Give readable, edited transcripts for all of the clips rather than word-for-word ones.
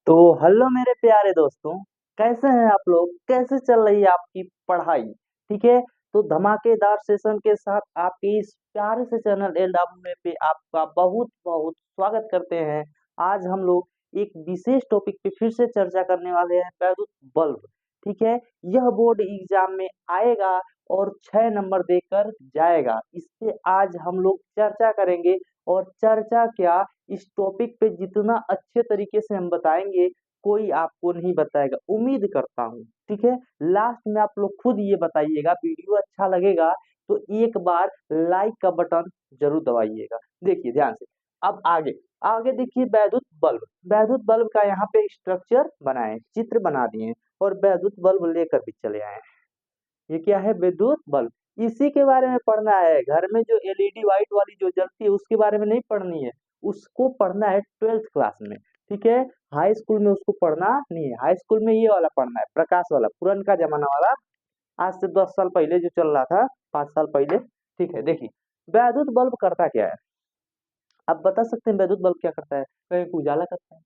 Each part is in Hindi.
तो हेलो मेरे प्यारे दोस्तों, कैसे हैं आप लोग? कैसे चल रही है आपकी पढ़ाई? ठीक है, तो धमाकेदार सेशन के साथ आपके इस प्यारे से चैनल एल डब्ल्यू पे आपका बहुत बहुत स्वागत करते हैं। आज हम लोग एक विशेष टॉपिक पे फिर से चर्चा करने वाले हैं, वैद्युत बल्ब। ठीक है, यह बोर्ड एग्जाम में आएगा और 6 नंबर देकर जाएगा। इस पे आज हम लोग चर्चा करेंगे। और चर्चा क्या, इस टॉपिक पे जितना अच्छे तरीके से हम बताएंगे, कोई आपको नहीं बताएगा, उम्मीद करता हूँ। ठीक है, लास्ट में आप लोग खुद ये बताइएगा, वीडियो अच्छा लगेगा तो एक बार लाइक का बटन जरूर दबाइएगा। देखिए ध्यान से। अब आगे आगे देखिए, वैद्युत बल्ब। वैद्युत बल्ब का यहाँ पे स्ट्रक्चर बनाए, चित्र बना दिए और वैद्युत बल्ब लेकर भी चले आए। ये क्या है? विद्युत बल्ब। इसी के बारे में पढ़ना है। घर में जो एलईडी व्हाइट वाली जो जलती है उसके बारे में नहीं पढ़नी है, उसको पढ़ना है 12th क्लास में। ठीक है, हाई स्कूल में उसको पढ़ना नहीं है। हाई स्कूल में ये वाला पढ़ना है, प्रकाश वाला, पुरनका जमाना वाला। आज से 10 साल पहले जो चल रहा था, 5 साल पहले। ठीक है, देखिए वैद्युत बल्ब करता क्या है। आप बता सकते हैं वैद्युत बल्ब क्या करता है? कहीं उजाला करता है।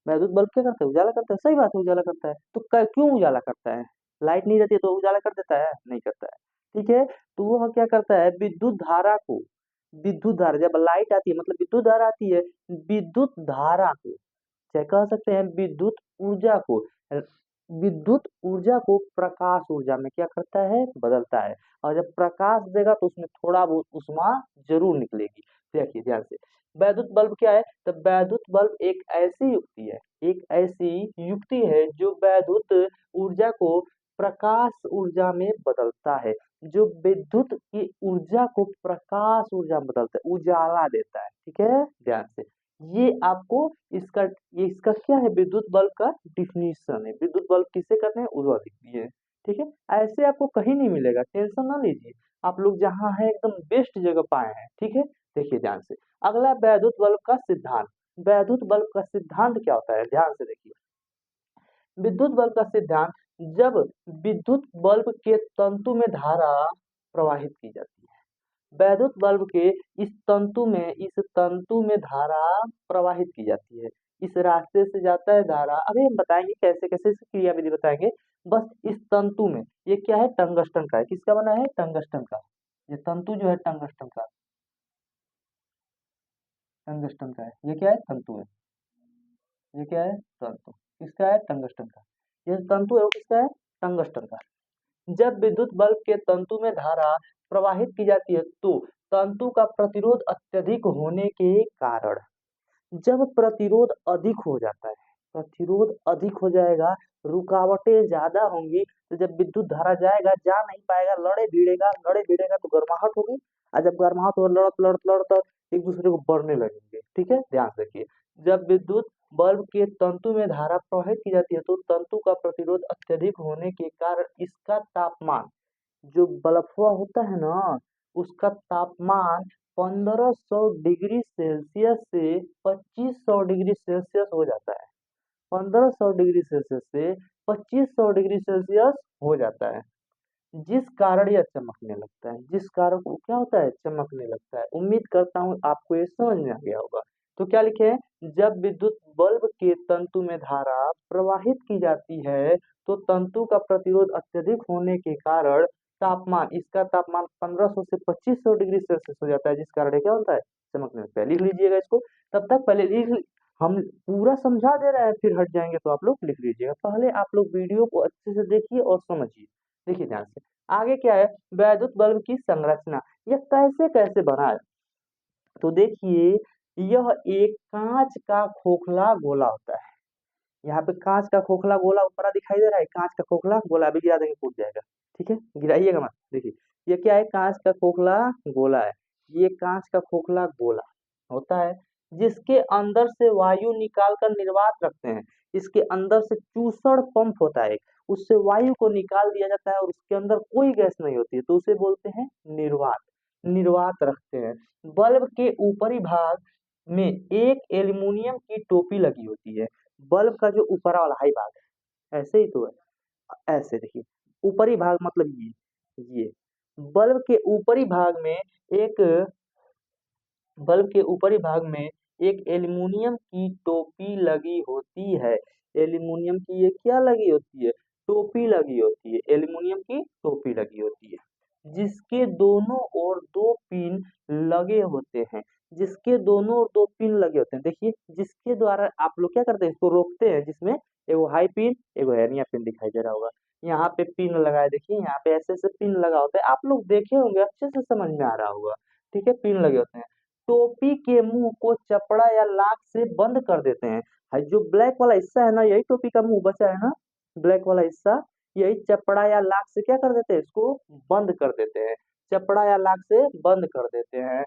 वैद्युत बल्ब क्या करता है? उजाला करता है। सही बात है, उजाला करता है। तो क्यों उजाला करता है? लाइट नहीं रहती है तो उजाला कर देता है? नहीं करता है। ठीक है, तो वह क्या करता है, विद्युत धारा को, विद्युत धारा जब लाइट आती है मतलब विद्युत धारा आती है, विद्युत धारा को, चाहे कह सकते हैं विद्युत ऊर्जा को, विद्युत ऊर्जा को प्रकाश ऊर्जा में क्या करता है, बदलता है। और जब प्रकाश देगा तो उसमें थोड़ा बहुत ऊष्मा जरूर निकलेगी। देखिए ध्यान से, वैद्युत बल्ब क्या है? तो वैद्युत बल्ब एक ऐसी युक्ति है, एक ऐसी युक्ति है जो वैद्युत ऊर्जा को प्रकाश ऊर्जा में बदलता है। जो विद्युत की ऊर्जा को प्रकाश ऊर्जा में बदलता है, उजाला देता है। ठीक है, ध्यान से। ये आपको इसका, ये इसका क्या है, विद्युत बल्ब का डिफिनीशन है। विद्युत बल्ब किसे कहते हैं? उज्ज्वल दिखती है। ठीक है, ऐसे आपको कहीं नहीं मिलेगा, टेंशन ना लीजिए। आप लोग जहाँ है एकदम बेस्ट जगह पाए हैं। ठीक है, देखिए ध्यान से। अगला वैद्युत बल्ब का सिद्धांत। वैद्युत बल्ब का सिद्धांत क्या होता है, ध्यान से देखिए। विद्युत बल्ब का सिद्धांत, जब विद्युत बल्ब के तंतु में धारा प्रवाहित की जाती है, वैद्युत बल्ब के इस तंतु में धारा प्रवाहित की जाती है। इस रास्ते से जाता है धारा, अभी हम बताएंगे कैसे कैसे इस क्रियाविधि बताएंगे। बस इस तंतु में, ये क्या है, टंगस्टन का है। किसका बना है? टंगस्टन का। ये तंतु जो है टंगस्टन का, टंगस्टन का है। ये क्या है? तंतु है। ये क्या है? तंतु। किसका है? टंगस्टन का। ये तंतु है वो किसका है? टंगस्टन का। जब विद्युत बल्ब के तंतु में धारा प्रवाहित की जाती है तो तंतु का प्रतिरोध अत्यधिक होने के कारण, जब प्रतिरोध अधिक हो जाता है, प्रतिरोध अधिक हो जाएगा, रुकावटें ज्यादा होंगी, तो जब विद्युत धारा जाएगा, जा नहीं पाएगा, लड़े भिड़ेगा तो गर्माहट होगी। और जब गर्माहट हो, लड़त लड़त लड़त एक दूसरे को बढ़ने लगेंगे। ठीक है, ध्यान से देखिए। जब विद्युत बल्ब के तंतु में धारा प्रवाहित की जाती है तो तंतु का प्रतिरोध अत्यधिक होने के कारण इसका तापमान, जो बल्बवा होता है ना, उसका तापमान 1500 डिग्री सेल्सियस से 2500 डिग्री सेल्सियस हो जाता है। 1500 डिग्री सेल्सियस से 2500 डिग्री सेल्सियस हो जाता है। जिस कारण यह चमकने लगता है, जिस कारण को क्या होता है, चमकने लगता है। उम्मीद करता हूँ आपको ये समझ में आ गया होगा। तो क्या लिखे हैं? जब विद्युत बल्ब के तंतु में धारा प्रवाहित की जाती है तो तंतु का प्रतिरोध अत्यधिक होने के कारण तापमान, इसका तापमान 1500 से 2500 डिग्री सेल्सियस हो जाता है, जिस कारण ये क्या होता है, चमकने लगता है। लिख लीजिएगा इसको। तब तक पहले हम पूरा समझा दे रहे हैं, फिर हट जाएंगे तो आप लोग लिख लीजिएगा। पहले आप लोग वीडियो को अच्छे से देखिए और समझिए। देखिए ध्यान से। आगे क्या है, वैद्युत बल्ब की संरचना। यह कैसे कैसे बना है? तो देखिए, यह एक कांच का खोखला गोला होता है। यहाँ पे कांच का खोखला गोला ऊपर दिखाई दे रहा है, कांच का खोखला गोला, अभी गिरा देंगे फूट जाएगा। ठीक है, गिराइएगा मत। देखिए ये क्या है, कांच का खोखला गोला है। ये कांच का खोखला गोला होता है, जिसके अंदर से वायु निकाल कर निर्वात रखते हैं। इसके अंदर से चूसड़ पंप होता है, उससे वायु को निकाल दिया जाता है और उसके अंदर कोई गैस नहीं होती है, तो उसे बोलते हैं निर्वात। निर्वात रखते हैं। बल्ब के ऊपरी भाग में एक एल्युमिनियम की टोपी लगी होती है। बल्ब का जो ऊपर वाला हाई भाग है, ऐसे ही तो है, ऐसे देखिए। ऊपरी भाग मतलब ये बल्ब के ऊपरी भाग में एक, बल्ब के ऊपरी भाग में एक एल्युमिनियम की टोपी लगी होती है। एल्युमिनियम की ये क्या लगी होती है? टोपी लगी होती है। एल्युमिनियम की टोपी लगी होती है, जिसके दोनों ओर दो पिन लगे होते हैं। जिसके दोनों ओर दो पिन लगे होते हैं, देखिए जिसके द्वारा आप लोग क्या करते हैं, इसको रोकते हैं, जिसमें एगो हाई पिन एगो हेनिया पिन दिखाई दे रहा होगा। यहाँ पे पिन लगाए, देखिए यहाँ पे ऐसे ऐसे पिन लगा होता है, आप लोग देखे होंगे, अच्छे से समझ में आ रहा होगा। ठीक है, पिन लगे होते हैं। टोपी के मुंह को चपड़ा या लाक से बंद कर देते हैं। जो ब्लैक वाला हिस्सा है ना, यही टोपी का मुंह बचा है ना, ब्लैक वाला हिस्सा, यही चपड़ा या लाक से क्या कर देते हैं, इसको बंद कर देते हैं। चपड़ा या लाक से बंद कर देते हैं।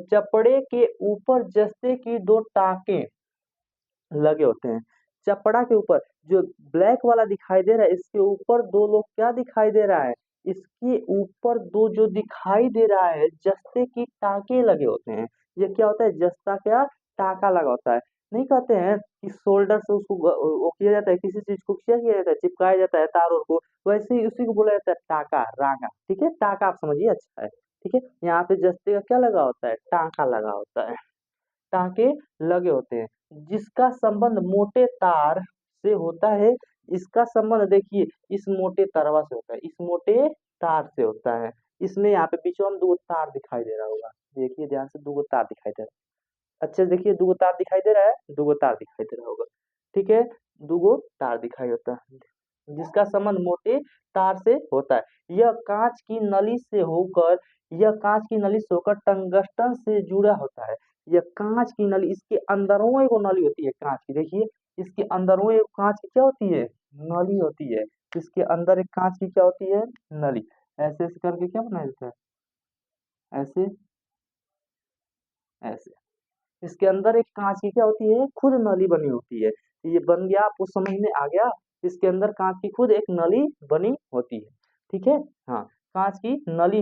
चपड़े के ऊपर जस्ते की दो टाके लगे होते हैं। चपड़ा के ऊपर जो ब्लैक वाला दिखाई दे रहा है, इसके ऊपर दो लोग क्या दिखाई दे रहा है, इसके ऊपर दो जो दिखाई दे रहा है जस्ते की टाके लगे होते हैं। ये क्या होता है, जस्ता क्या, टाका लगा होता है। नहीं कहते हैं कि शोल्डर से उसको वो किया जाता है, किसी चीज को क्या किया जाता है, चिपकाया जाता है तार और को, वैसे ही उसी को बोला जाता है टाका, रागा। ठीक है, टाका आप समझिए, अच्छा है। ठीक है, यहाँ पे जस्ते का क्या लगा होता है, टाका लगा होता है, टाँके लगे होते हैं। जिसका संबंध मोटे तार से होता है, इसका संबंध देखिए इस मोटे तारवा से होता है, इस मोटे तार से होता है। इसमें यहाँ पे बीचों में 2 तार दिखाई दे रहा होगा। देखिए ध्यान से, 2 तार दिखाई दे रहा है। अच्छे से देखिए, 2 तार दिखाई दे रहा है, 2 तार दिखाई दे रहा होगा। ठीक है, 2 तार दिखाई होता है, जिसका संबंध मोटे तार से होता है। यह कांच की नली से होकर टंगस्टन से जुड़ा होता है। यह कांच की नली, इसके अंदरों एगो नली होती है कांच की, देखिए इसके अंदरों एक कांच की क्या होती है, नली होती है। इसके अंदर एक कांच की क्या होती है, नली। ऐसे ऐसे करके क्या बनाया जाता है, ऐसे ऐसे, इसके अंदर एक कांच की क्या होती है, खुद नली बनी होती है। ये बन गया, आपको समझ में आ गया। इसके अंदर कांच की खुद एक नली बनी होती है। ठीक है, हाँ, कांच की नली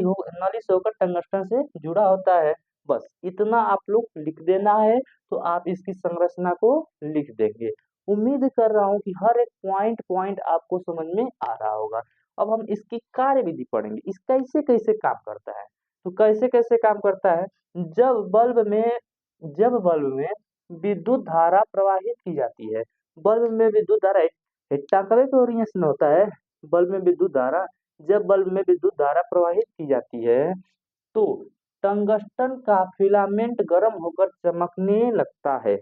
से होकर टंगस्टन से जुड़ा होता है। बस इतना आप लोग लिख देना है, तो आप इसकी संरचना को लिख देंगे। उम्मीद कर रहा हूँ कि हर एक पॉइंट पॉइंट आपको समझ में आ रहा होगा। अब हम इसकी कार्यविधि पढ़ेंगे, इस कैसे कैसे काम करता है। तो कैसे कैसे काम करता है, जब बल्ब में जब बल्ब में विद्युत धारा प्रवाहित की जाती है, बल्ब में विद्युत धारा टाँकवे के ओरिएंट में होता है। बल्ब में विद्युत धारा, जब बल्ब में विद्युत धारा प्रवाहित की जाती है, तो टंगस्टन का फिलामेंट गर्म होकर चमकने लगता है।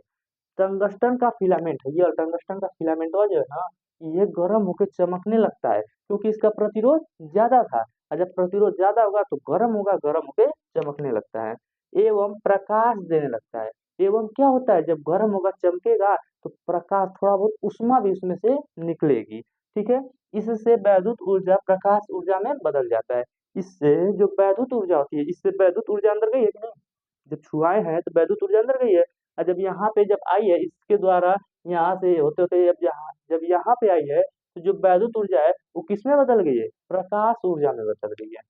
टंगस्टन का फिलामेंट है, ये टंगस्टन का फिलामेंट जो है ना, ये गर्म होकर चमकने लगता है, क्योंकि इसका प्रतिरोध ज्यादा था। और जब प्रतिरोध ज्यादा होगा तो गर्म होगा, गर्म होकर चमकने लगता है एवं प्रकाश देने लगता है। एवं क्या होता है, जब गर्म होगा चमकेगा तो प्रकाश, थोड़ा बहुत उष्मा भी उसमें से निकलेगी। ठीक है, इससे वैद्युत ऊर्जा प्रकाश ऊर्जा में बदल जाता है। इससे जो वैद्युत ऊर्जा होती है, इससे वैद्युत ऊर्जा अंदर गई है कि नहीं, जब छुआए हैं तो वैद्युत ऊर्जा अंदर गई है। और जब यहाँ पे जब आई है, इसके द्वारा यहाँ से होते होते जब यहाँ पे आई है, तो जो वैद्युत ऊर्जा है वो किसमें बदल गई है, प्रकाश ऊर्जा में बदल गई है।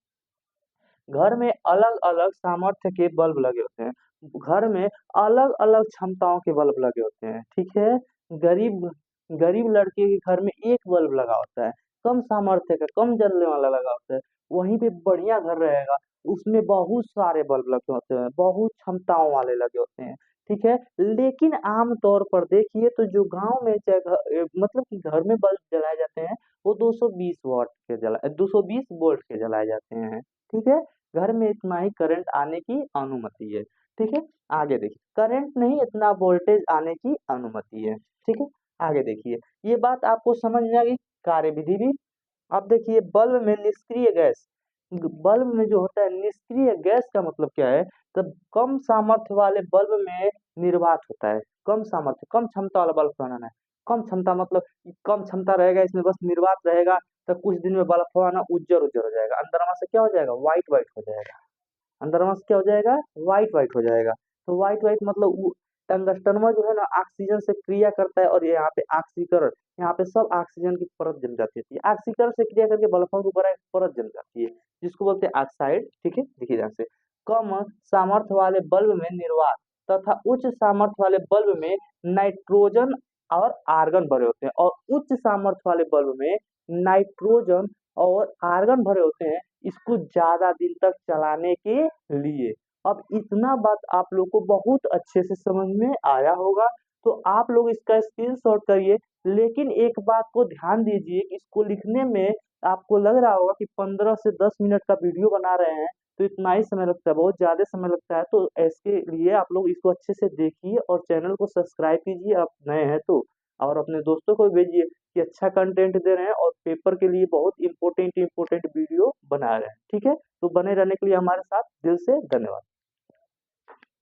घर में अलग अलग सामर्थ्य के बल्ब लगे होते हैं। घर में अलग अलग क्षमताओं के बल्ब लगे होते हैं। ठीक है, गरीब गरीब लड़के के घर में एक बल्ब लगा होता है, कम सामर्थ्य का, कम जलने वाला लगा होता है। वहीं पे बढ़िया घर रहेगा, उसमें बहुत सारे बल्ब लगे होते हैं, बहुत क्षमताओं वाले लगे होते हैं। ठीक है, लेकिन आम तौर पर देखिए तो जो गांव में चाहे मतलब कि घर में बल्ब जलाए जाते हैं, वो 220 वोल्ट के जलाए जाते हैं। ठीक है, घर में इतना ही करंट आने की अनुमति है। ठीक है, आगे देखिए, करंट नहीं, इतना वोल्टेज आने की अनुमति है। ठीक है, आगे देखिए, ये बात आपको समझ में आ गई, कार्यविधि भी। अब देखिए, बल्ब में निष्क्रिय गैस, बल्ब में जो होता है निष्क्रिय गैस का मतलब क्या है, तब कम सामर्थ्य वाले बल्ब में निर्वात होता है। कम सामर्थ्य, कम क्षमता वाला बल्ब बनाना है। कम क्षमता मतलब कम क्षमता रहेगा, इसमें बस निर्वात रहेगा, तो कुछ दिन में बल्ब ना उज्जर उज्जर हो जाएगा, अंदरमा से क्या हो जाएगा, व्हाइट व्हाइट हो जाएगा। अंदरमा से क्या हो जाएगा, व्हाइट व्हाइट हो जाएगा। तो व्हाइट व्हाइट मतलब टंगस्टनमा जो है ना, ऑक्सीजन से क्रिया करता है, और यहाँ पे ऑक्सीकरण, यहाँ पे सब ऑक्सीजन की परत जम जाती है। ऑक्सीकरण से क्रिया करके बल्बों के ऊपर एक परत जम जाती है, जिसको बोलते हैं ऑक्साइड। ठीक है, देखिए ध्यान से, कम सामर्थ्य वाले बल्ब में निर्वात तथा उच्च सामर्थ्य वाले बल्ब में नाइट्रोजन और आर्गन भरे होते हैं, और उच्च सामर्थ्य वाले बल्ब में नाइट्रोजन और आर्गन भरे होते हैं, इसको ज्यादा दिन तक चलाने के लिए। अब इतना बात आप लोग को बहुत अच्छे से समझ में आया होगा, तो आप लोग इसका स्क्रीनशॉट करिए। लेकिन एक बात को ध्यान दीजिए, इसको लिखने में आपको लग रहा होगा कि 15 से 10 मिनट का वीडियो बना रहे हैं, तो इतना ही समय लगता है, बहुत ज़्यादा समय लगता है। तो इसके लिए आप लोग इसको अच्छे से देखिए और चैनल को सब्सक्राइब कीजिए, आप नए हैं तो। और अपने दोस्तों को भेजिए कि अच्छा कंटेंट दे रहे हैं और पेपर के लिए बहुत इम्पोर्टेंट इम्पोर्टेंट वीडियो बना रहे हैं, ठीक है? तो बने रहने के लिए हमारे साथ दिल से धन्यवाद।